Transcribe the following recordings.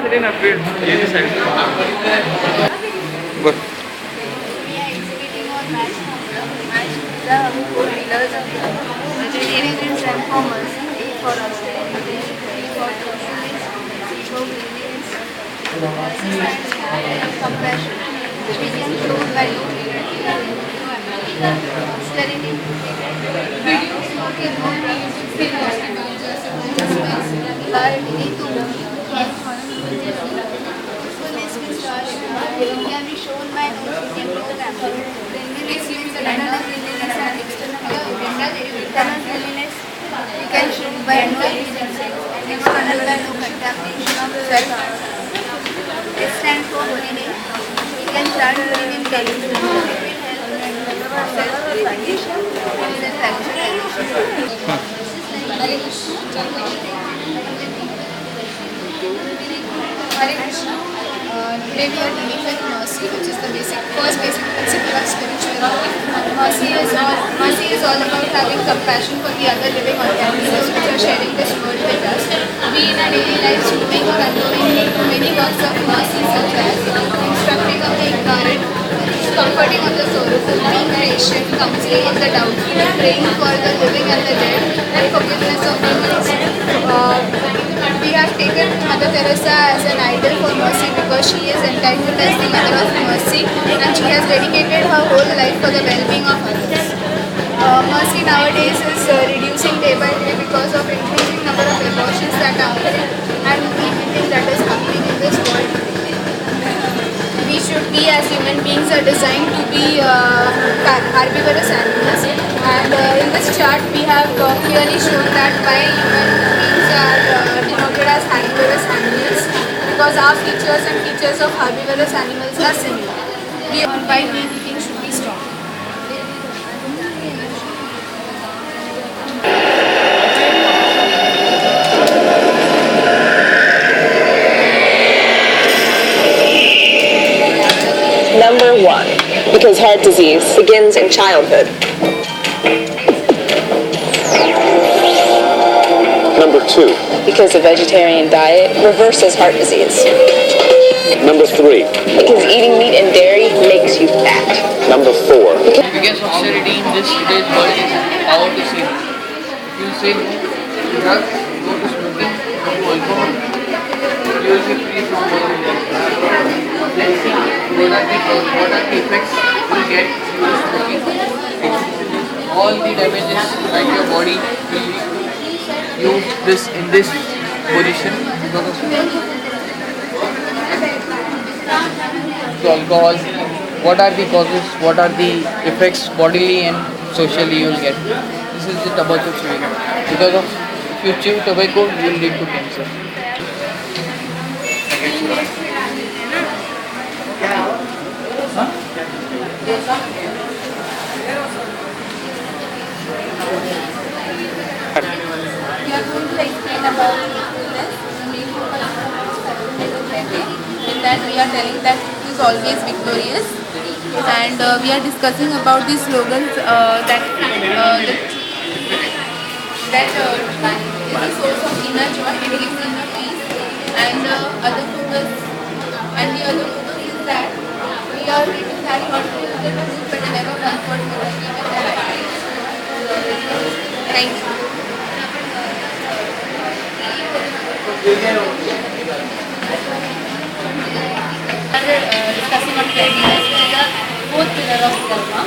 मेरे ना फिर ये भी साइड बस We are exhibiting on match Mudra. Match Mudra have four pillars of life. Vegetarian and transformers. A for austerity, B for truthfulness, C for cleanliness, C stands for compassion, which we can show by austerity. Video smoking, no music, can be shown by noticing program. Cleanliness means internal cleanliness and external cleanliness. We can show by no extension and external by no contamination of self. S stands for holiness. We can start doing in daily. It will help us self-regulation and self-actualization. Hare Krishna. Today we are dealing with mercy, which is the first basic principle of spirituality. Mercy is all about having compassion for the other living organisms which are sharing this world with us. We in our daily lives doing or undoing many works of mercy, such as instructing of the ignorant, comforting of the sorrowful, being patient, counseling of the doubtful, praying for the living and the dead, and forgiveness of evils. We have taken Mother Teresa as an idol for mercy because she is entitled as the mother of mercy and she has dedicated her whole life for the well-being of others. Mercy nowadays is reducing day by day because of increasing number of abortions that are occurring and everything that is happening in this world. We should be, as human beings, are designed to be herbivorous animals, and in this chart we have clearly shown that why human beings are denoted as herbivorous animals, because our features and features of herbivorous animals are similar. Why we eating should be strong. Number 1, because heart disease begins in childhood. Number 2, Because a vegetarian diet reverses heart disease. Number 3, Because eating meat and dairy makes you fat. Number 4, biggest austerity in this today's world is power to say no. If you say no to drugs, no to smoking, no to alcohol, you will be free from all of them. Let's see what are the effects you get due to smoking. All the damages like your body will use this in this position because of to alcohol. What are the causes, what are the effects bodily and socially you will get. This is the tobacco chewing. Because of if you chew tobacco you will lead to cancer. We are going to explain about truthfulness. The main focus in that we are telling that truth is always victorious, and we are discussing about the slogans that is the source of inner joy, it gives inner peace, and the other focus is that we are reading that not to use the truth but never comfort with the given the right. Thank you. Discussing on cleanliness, which is the fourth pillar of dharma.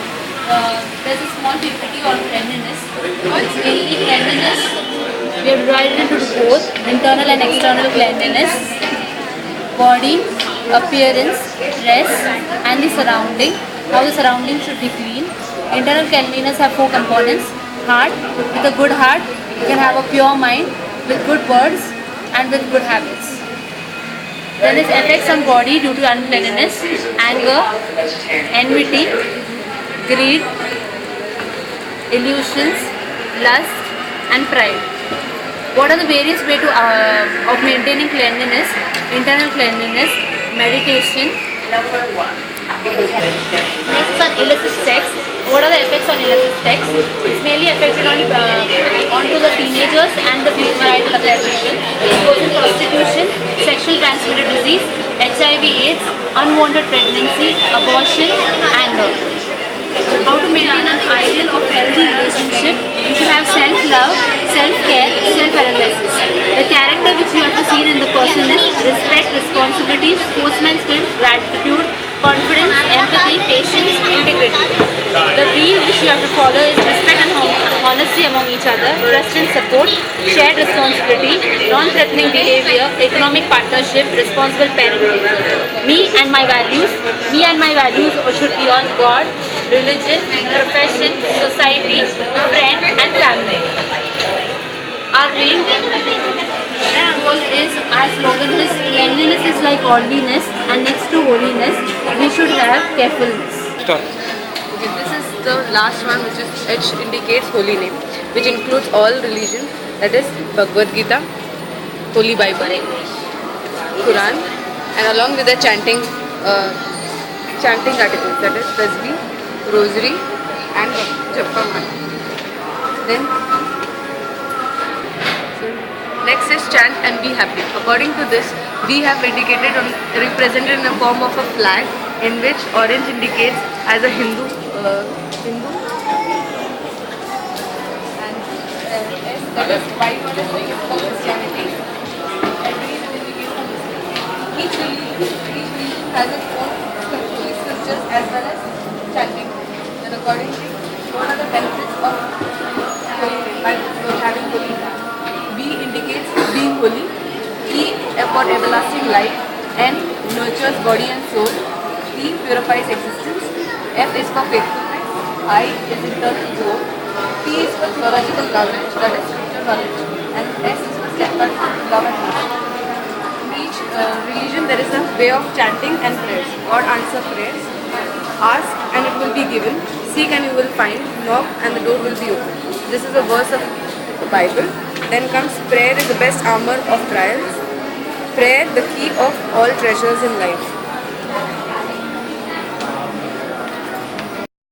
There's a small PPT on cleanliness. It's mainly cleanliness. We have divided into both internal and external cleanliness, body, appearance, dress, and the surrounding. How the surrounding should be clean. Internal cleanliness have four components. Heart. With a good heart, you can have a pure mind with good words and with good habits. Then is effects on body due to uncleanliness, anger, enmity, greed, illusions, lust, and pride. What are the various ways of maintaining cleanliness? Internal cleanliness, meditation, Next on illicit sex. What are the effects on illicit sex? It's mainly affected onto the teenagers and the varietal acquisition. It goes in prostitution, sexual transmitted disease, HIV/AIDS, unwanted pregnancy, abortion, anger. How to maintain an ideal of healthy relationship? You should have self-love, self-care, self-analysis. The character which you have to see in the person is respect, responsibility, sportsmanship, gratitude, confidence, empathy, patience, integrity. The rule which you have to follow is respect and honesty among each other, trust and support, shared responsibility, non-threatening behavior, economic partnership, responsible parenting. Me and my values should be on God, religion, profession, society, friend and family. Our main goal is, our slogan is cleanliness is like godliness, and next to holiness we should have carefulness. Okay, this is the last one, which is H indicates holy name, which includes all religion, that is Bhagavad Gita, Holy Bible, Quran, and along with the chanting articles, that is Tasbih, Rosary, and Japa Mala. Then next is chant and be happy. According to this, we have indicated represented in the form of a flag, in which orange indicates as a Hindu, and S, that is white, that is for Christianity, and green indicates for Muslim. Each religion has its own holy scriptures as well as chanting. Then accordingly, what are the benefits of having holy name? B indicates being holy. E for everlasting life. N nurtures body and soul. T purifies existence. F is for faithfulness. I is internal growth. T is for theological knowledge, that is scripture knowledge. And S is for steadfast love and mercy. In each religion there is a way of chanting and prayers. God answers prayers. Ask and it will be given. Seek and you will find. Knock and the door will be opened. This is a verse of the Bible. Then comes prayer is the best armor of trials. Prayer, the key of all treasures in life.